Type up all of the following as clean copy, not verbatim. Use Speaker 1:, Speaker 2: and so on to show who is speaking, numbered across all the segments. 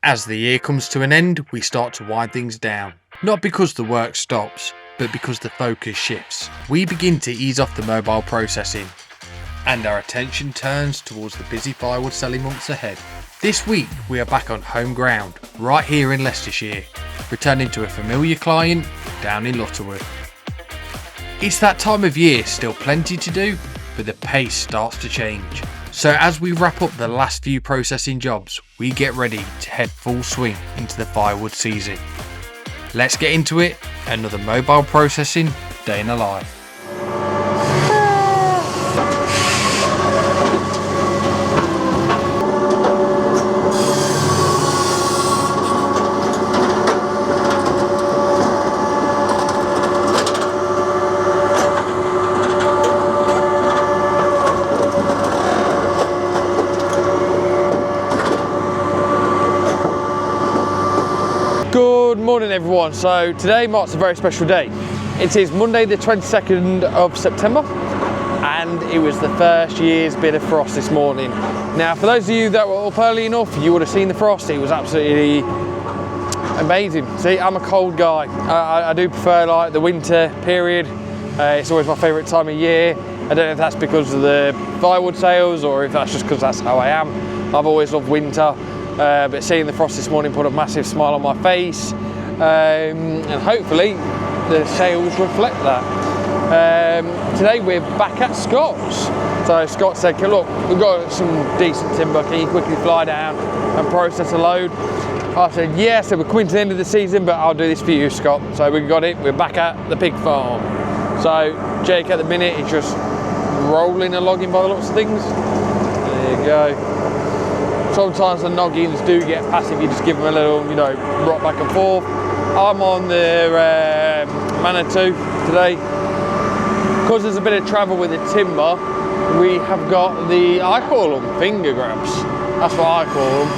Speaker 1: As the year comes to an end, we start to wind things down. Not because the work stops, but because the focus shifts. We begin to ease off the mobile processing, and our attention turns towards the busy firewood selling months ahead. This week we are back on home ground, right here in Leicestershire, returning to a familiar client down in Lutterworth. It's that time of year, still plenty to do, but the pace starts to change. So as we wrap up the last few processing jobs, we get ready to head full swing into the firewood season. Let's get into it, another mobile processing day in the life.
Speaker 2: Good morning everyone. So today marks a very special day. It is Monday the 22nd of September and it was the first year's bit of frost this morning. Now for those of you that were up early enough, you would have seen the frost. It was absolutely amazing. See, I'm a cold guy. I do prefer like the winter period. It's always my favourite time of year. I don't know if that's because of the firewood sales or if that's just because that's how I am. I've always loved winter. But seeing the frost this morning put a massive smile on my face, and hopefully the sales reflect that. Today we're back at Scott's. So Scott said, look, we've got some decent timber, can you quickly fly down and process a load? I said, yeah, so we're coming to the end of the season, but I'll do this for you, Scott. So we got it, we're back at the pig farm. So Jake at the minute is just rolling a log in by the looks of things. There you go. Sometimes the noggins do get passive, you just give them a little, rock back and forth. I'm on the Manitou today. Because there's a bit of travel with the timber, we have got I call them finger grabs. That's what I call them.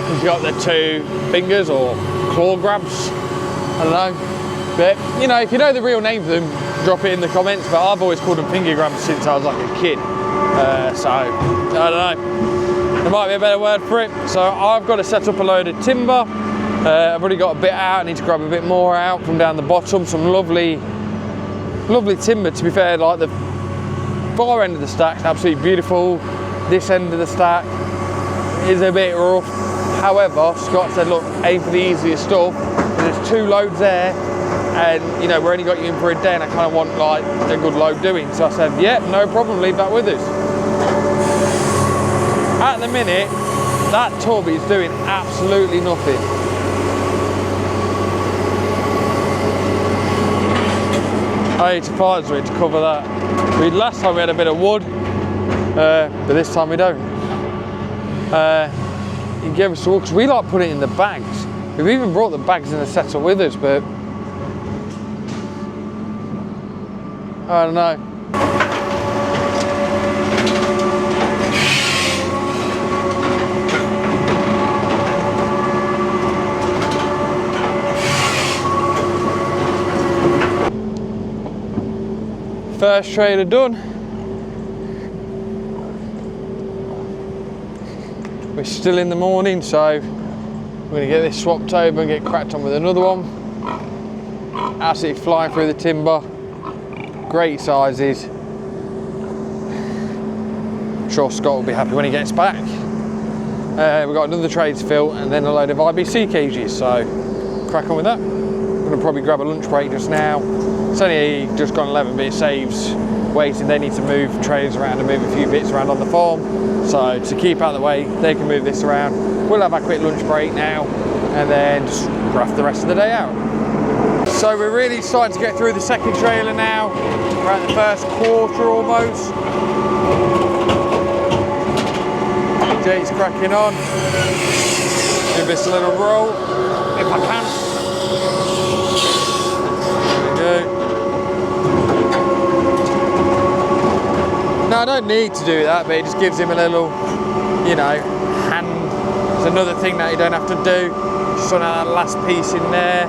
Speaker 2: Because you've got the two fingers or claw grabs. I don't know. But, if you know the real name for them, drop it in the comments. But I've always called them finger grabs since I was like a kid. So, I don't know. There might be a better word for it. So I've got to set up a load of timber. I've already got a bit out. I need to grab a bit more out from down the bottom. Some lovely timber, to be fair. Like the far end of the stack's absolutely beautiful. This end of the stack is a bit rough. However, Scott said, look, aim for the easiest stuff. There's two loads there, and we're only got you in for a day, and I kind of want like a good load doing. So I said, yeah, no problem. Leave that with us. At the minute, that tub is doing absolutely nothing. I need to find something to cover that. Last time we had a bit of wood, but this time we don't. You gave us a walk, because we like putting it in the bags. We've even brought the bags in the setup with us, but I don't know. First trailer done. We're still in the morning, so we're going to get this swapped over and get cracked on with another one. Absolutely flying through the timber. Great sizes. I'm sure Scott will be happy when he gets back. We've got another tray to fill and then a load of IBC cages, so crack on with that. I'm going to probably grab a lunch break just now. It's only just gone 11, but it saves waiting. They need to move trays around and move a few bits around on the farm. So to keep out of the way, they can move this around. We'll have a quick lunch break now and then just rough the rest of the day out. So we're really starting to get through the second trailer now. We're at the first quarter almost. Jake's cracking on. Give this a little roll if I can. No, I don't need to do that, but it just gives him a little, hand. It's another thing that you don't have to do. Just on that last piece in there,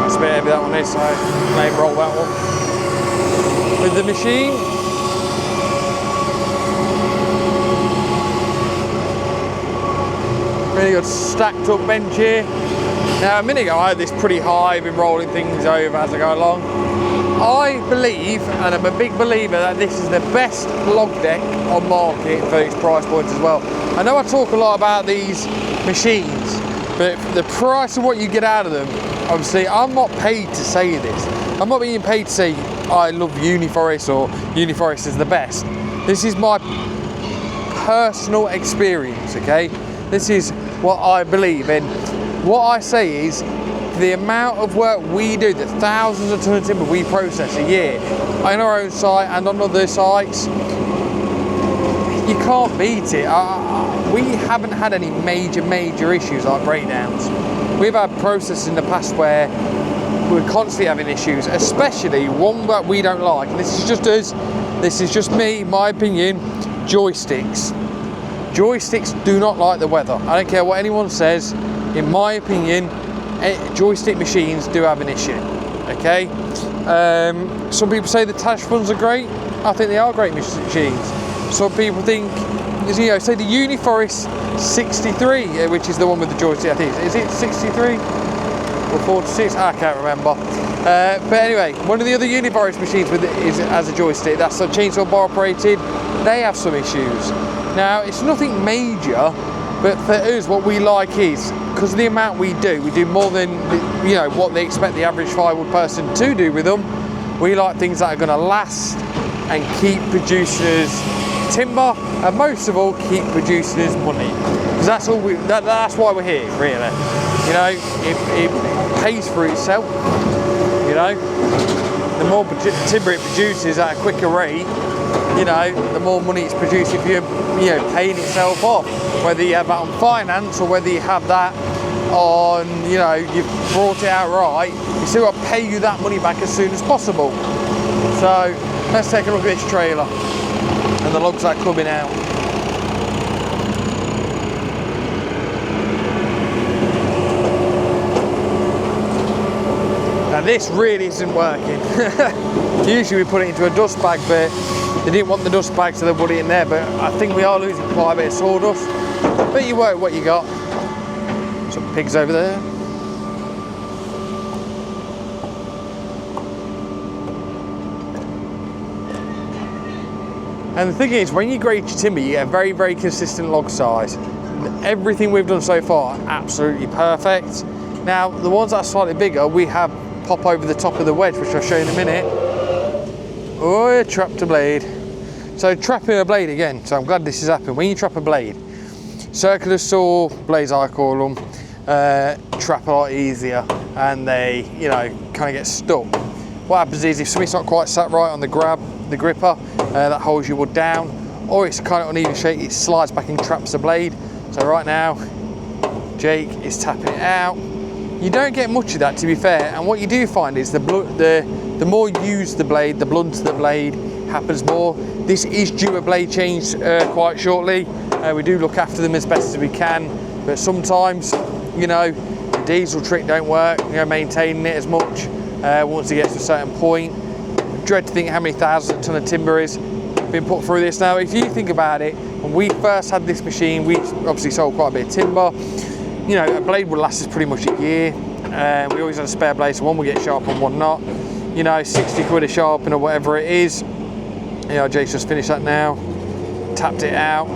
Speaker 2: That's a bit heavy, that one is, so maybe roll that one with the machine. Then you've got stacked up bench here. Now a minute ago I had this pretty high, I've been rolling things over as I go along. I believe, and I'm a big believer, that this is the best log deck on market for its price points as well. I know I talk a lot about these machines, but the price of what you get out of them, obviously I'm not paid to say this. I'm not being paid to say I love Uniforest or Uniforest is the best. This is my personal experience, okay? This is what I believe in. What I say is, the amount of work we do, the thousands of tons of timber we process a year on our own site and on other sites, you can't beat it. We haven't had any major issues like breakdowns. We've had processes in the past where we're constantly having issues, especially one that we don't like, and this is just us, this is just me, my opinion, joysticks. Joysticks do not like the weather. I don't care what anyone says, in my opinion, joystick machines do have an issue, okay? Some people say the Tash funds are great. I think they are great machines. Some people think, you know, say the Uniforest 63, which is the one with the joystick, I think. Is it 63 or 46? I can't remember. But anyway, one of the other Uniforest machines has a joystick, that's a chainsaw bar operated. They have some issues. Now, it's nothing major, but for us, what we like is, because of the amount we do more than, you know, what they expect the average firewood person to do with them. We like things that are going to last and keep producing us timber, and most of all, keep producing us money. Because that's all that's why we're here, really. You know, it pays for itself. You know, the more timber it produces at a quicker rate, you know, the more money it's producing for you, you know, paying itself off. Whether you have that on finance or whether you have that on, you know, you've brought it out right, you still got to pay you that money back as soon as possible. So let's take a look at this trailer and the logs that are coming out. Now this really isn't working. Usually we put it into a dust bag, but they didn't want the dust bag, so they put it in there. But I think we are losing quite a bit of sawdust. But you work with what you got. Some pigs over there. And the thing is, when you grade your timber, you get a very consistent log size. Everything we've done so far, absolutely perfect. Now, the ones that are slightly bigger, we have pop over the top of the wedge, which I'll show you in a minute. Oh, trapped a blade. So trapping a blade again, so I'm glad this has happened. When you trap a blade, circular saw blades I call them, trap a lot easier and they, you know, kind of get stuck. What happens is if something's not quite sat right on the gripper, that holds your wood down, or it's kind of uneven shape, it slides back and traps the blade. So right now, Jake is tapping it out. You don't get much of that, to be fair, and what you do find is the more you use the blade, the blunter the blade happens more. This is due a blade change quite shortly. We do look after them as best as we can, but sometimes, you know, the diesel trick don't work, you know, maintaining it as much once it gets to a certain point. Dread to think how many thousands of ton of timber is been put through this. Now, if you think about it, when we first had this machine, we obviously sold quite a bit of timber. You know, a blade would last us pretty much a year. We always had a spare blade, so one would get sharp and one not. You know, 60 quid a sharpen or whatever it is. You know, Jake's just finished that now. Tapped it out.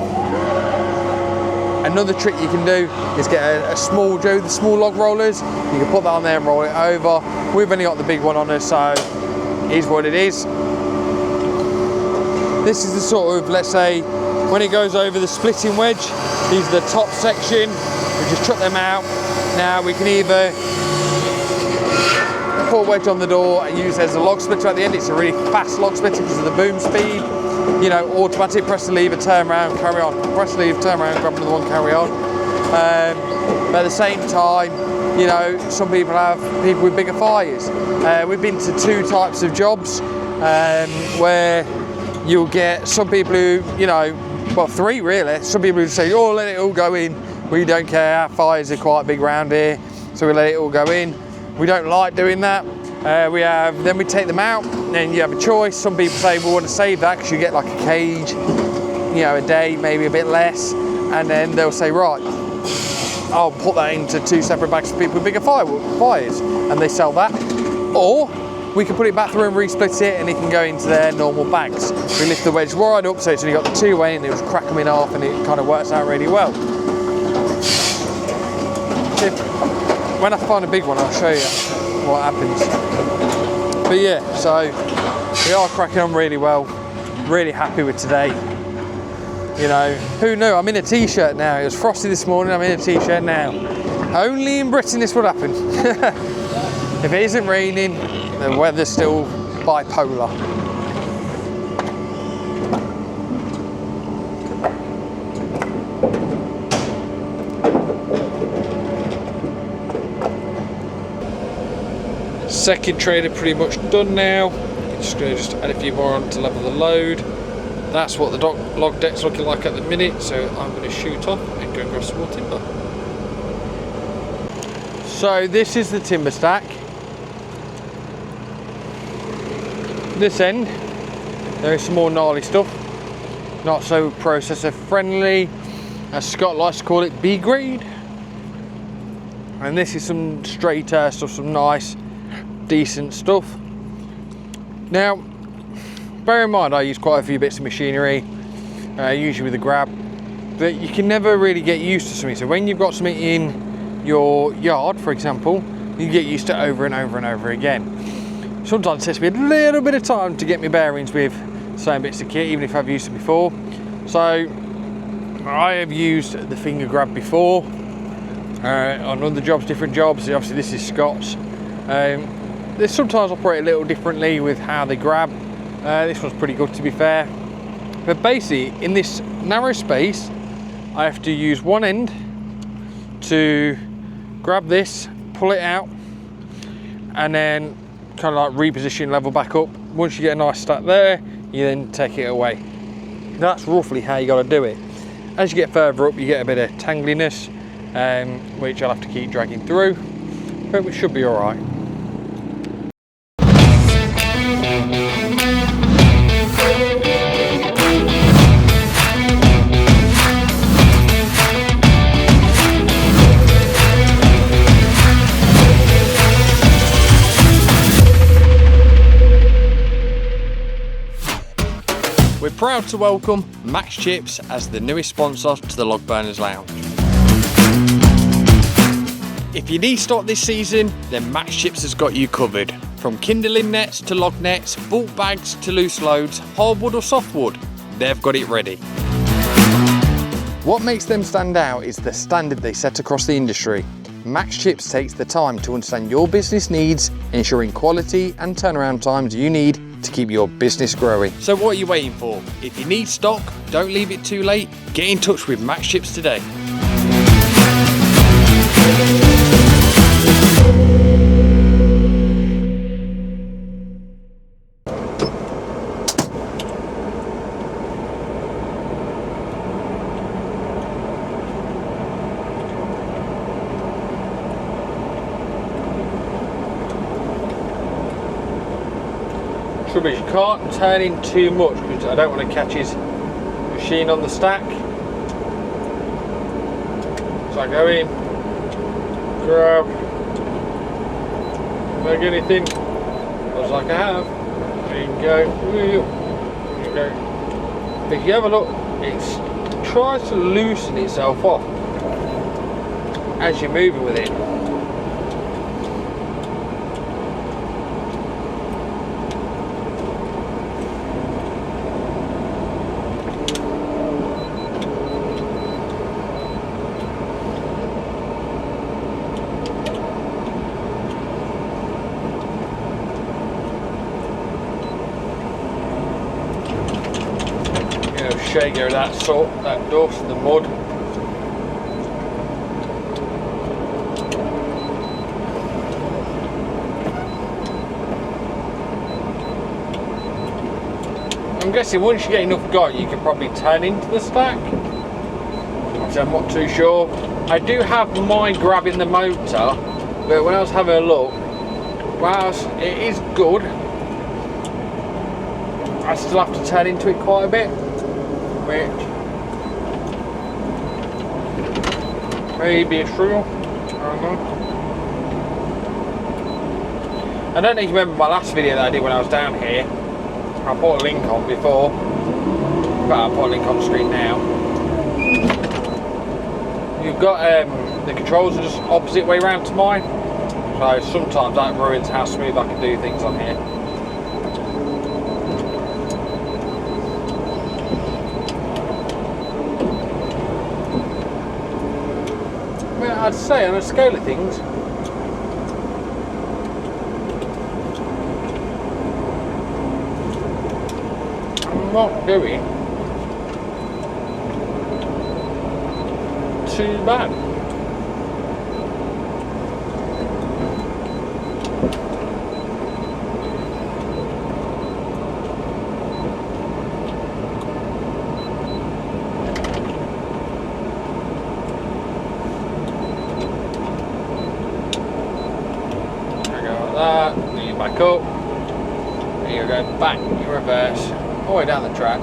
Speaker 2: Another trick you can do is get a small Joe, the small log rollers. You can put that on there and roll it over. We've only got the big one on us, so it is what it is. This is the sort of, let's say, when it goes over the splitting wedge, these are the top section. We just chuck them out. Now we can either put a wedge on the door and use it as a log splitter at the end. It's a really fast log splitter because of the boom speed. You know, automatic, press the lever, turn around, carry on. Press the lever, turn around, grab another one, carry on. But at the same time, you know, some people have people with bigger fires. We've been to two types of jobs where you'll get some people who, you know, well, three really. Some people who say, oh, let it all go in. We don't care, our fires are quite big around here, so we let it all go in. We don't like doing that. Then we take them out, and then you have a choice. Some people say we want to save that because you get like a cage, you know, a day, maybe a bit less, and then they'll say, right, I'll put that into 2 separate bags for people with bigger fires, and they sell that. Or we can put it back through and resplit it, and it can go into their normal bags. We lift the wedge right up, so it's only got the 2-way, and it just crack them in half, and it kind of works out really well. When I find a big one, I'll show you what happens. But yeah, so we are cracking on really well. Really happy with today. You know, who knew? I'm in a t-shirt now. It was frosty this morning, I'm in a t-shirt now. Only in Britain this would happen. If it isn't raining, the weather's still bipolar. Second trailer pretty much done now. Just going to add a few more on to level the load. That's what the log deck's looking like at the minute, so I'm going to shoot off and go and grab some more timber. So this is the timber stack. This end, there is some more gnarly stuff. Not so processor friendly, as Scott likes to call it, B grade. And this is some straighter stuff, some nice, decent stuff. Now, bear in mind I use quite a few bits of machinery, usually with a grab, but you can never really get used to something. So when you've got something in your yard, for example, you get used to it over and over and over again. Sometimes it takes me a little bit of time to get my bearings with certain bits of kit, even if I've used it before. So I have used the finger grab before on other jobs, different jobs. Obviously this is Scott's. They sometimes operate a little differently with how they grab. This one's pretty good, to be fair. But basically, in this narrow space, I have to use one end to grab this, pull it out, and then kind of like reposition, level back up. Once you get a nice stack there, you then take it away. That's roughly how you got to do it. As you get further up, you get a bit of tangliness, which I'll have to keep dragging through, but we should be all right. We're proud to welcome Max Chips as the newest sponsor to the Log Burners Lounge. If you need stock this season, then Max Chips has got you covered. From kindling nets to log nets, bulk bags to loose loads, hardwood or softwood, they've got it ready. What makes them stand out is the standard they set across the industry. Max Chips takes the time to understand your business needs, ensuring quality and turnaround times you need to keep your business growing. So what are you waiting for? If you need stock, don't leave it too late. Get in touch with Max Chips today. Trouble is, you can't turn in too much because I don't want to catch his machine on the stack. So I go in, grab, make anything, just like I have. There you go. There you go. If you have a look, it tries to loosen itself off as you're moving with it. Shake out that salt, that dust, the mud. I'm guessing once you get enough got, you can probably turn into the stack. Obviously, I'm not too sure. I do have my grab in the motor, but when I was having a look, whilst it is good, I still have to turn into it quite a bit. Which Maybe true. I don't know. I don't know if you remember my last video that I did when I was down here. I put a link on before, but I'll put a link on the screen now. You've got the controls are just opposite way round to mine, so sometimes that ruins how smooth I can do things on here. Well, I'd say on a scale of things, I'm not doing too bad. Back up, and you go back in reverse all the way down the track.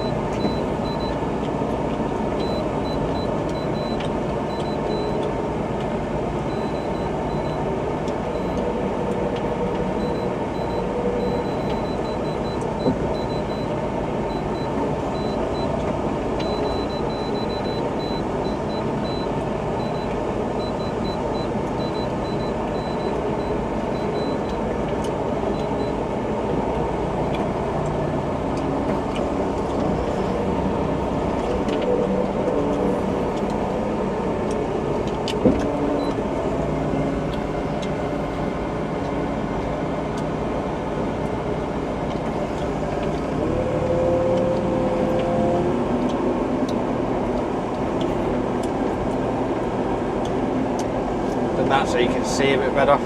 Speaker 2: That so you can see a bit better.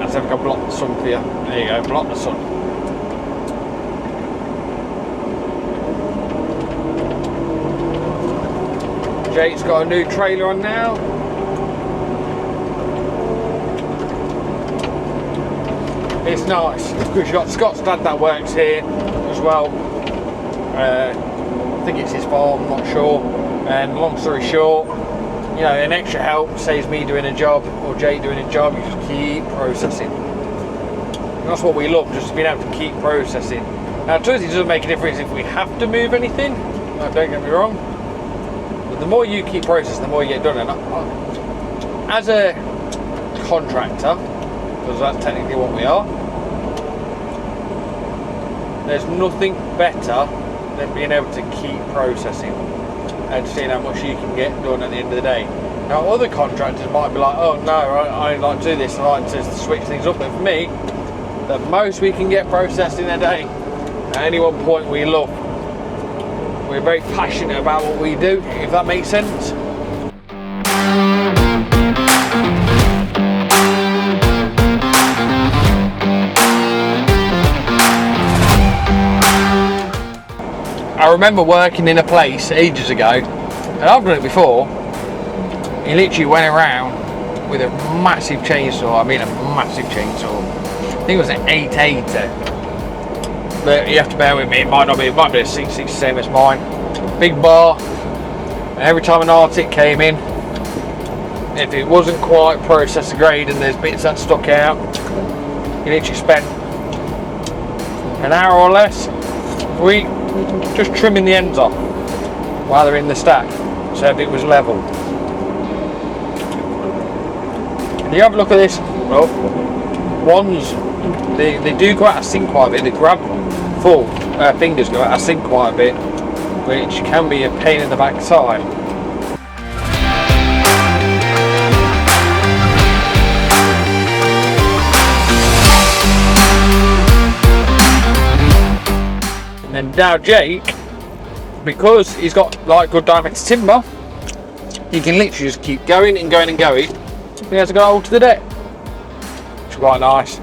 Speaker 2: Let's have a block the sun for you. There you go, block the sun. Jake's got a new trailer on now. It's nice. We've got Scott's dad that works here as well. I think it's his farm, I'm not sure. And long story short, you know, an extra help saves me doing a job or Jake doing a job. You just keep processing. And that's what we love, just being able to keep processing. Now, to us, it doesn't make a difference if we have to move anything. No, don't get me wrong. But the more you keep processing, the more you get done. And as a contractor, because that's technically what we are, there's nothing better than being able to keep processing and seeing how much you can get done at the end of the day. Now, other contractors might be like, oh no, I like to do this, I like to switch things up. But for me, the most we can get processed in a day, at any one point we love. We're very passionate about what we do, if that makes sense. I remember working in a place ages ago, and I've done it before. He literally went around with a massive chainsaw. I mean a massive chainsaw. I think it was an 880. But you have to bear with me, it might be a 660, same as mine. Big bar, and every time an Arctic came in, if it wasn't quite processor grade and there's bits that stuck out, you literally spent an hour or less a week just trimming the ends off while they're in the stack, so if it was level. And you have a look at this. Well, ones they do go out of sync quite a bit. They grab full fingers go out of sync quite a bit, which can be a pain in the backside. And now Jake, because he's got like good diameter timber, he can literally just keep going and going and going. He has to go all to the deck, which is quite nice.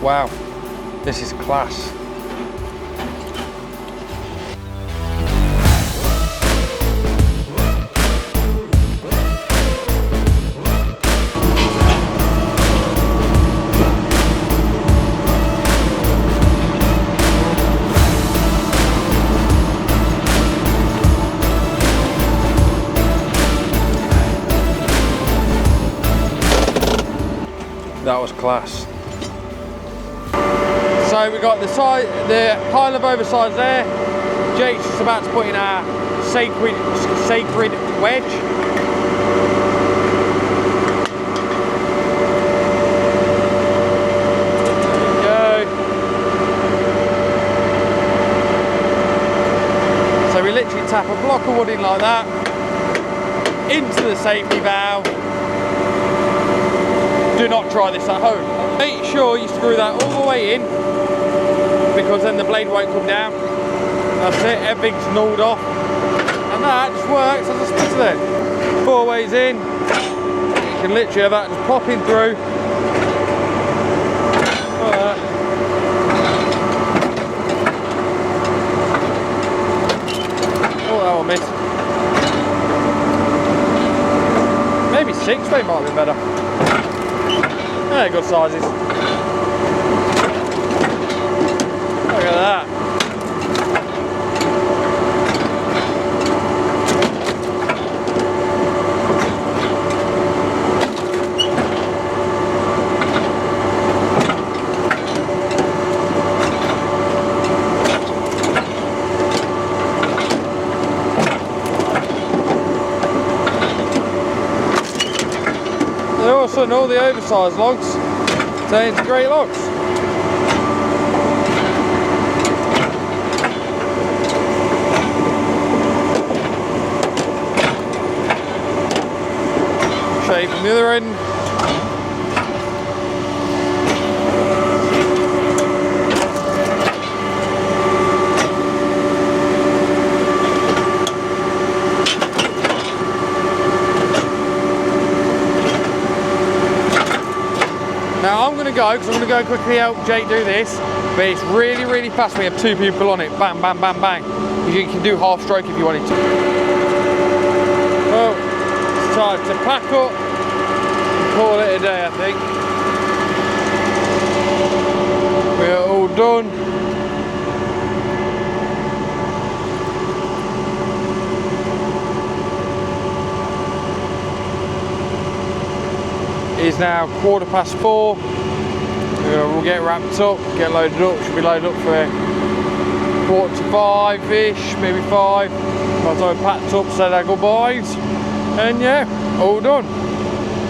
Speaker 2: Wow, this is class. That was class. So we got the pile of oversize there. Jake's just about to put in our sacred wedge. There we go. So we literally tap a block of wood in like that into the safety valve. Do not try this at home. Make sure you screw that all the way in, because then the blade won't come down. That's it, everything's gnawed off. And that just works as a splitter then. 4 ways in, you can literally have that just popping through. Like that. Oh, that one missed. Maybe 6 way might be better. Yeah, good sizes. Look at that. They're also all the oversized logs turn into great logs. Show you from the other end. Now I'm going to go, because I'm going to go quickly help Jake do this, but it's really, really fast when you have 2 people on it. Bang, bang, bang, bang. You can do half stroke if you wanted to. Well, it's time to pack up and call it a day, I think. We're all done. It is now 4:15. We'll get wrapped up, get loaded up. Should be loaded up for 4:45-ish, maybe 5. By the time we packed up, said our goodbyes, and yeah, all done.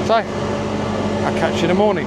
Speaker 2: So I'll catch you in the morning.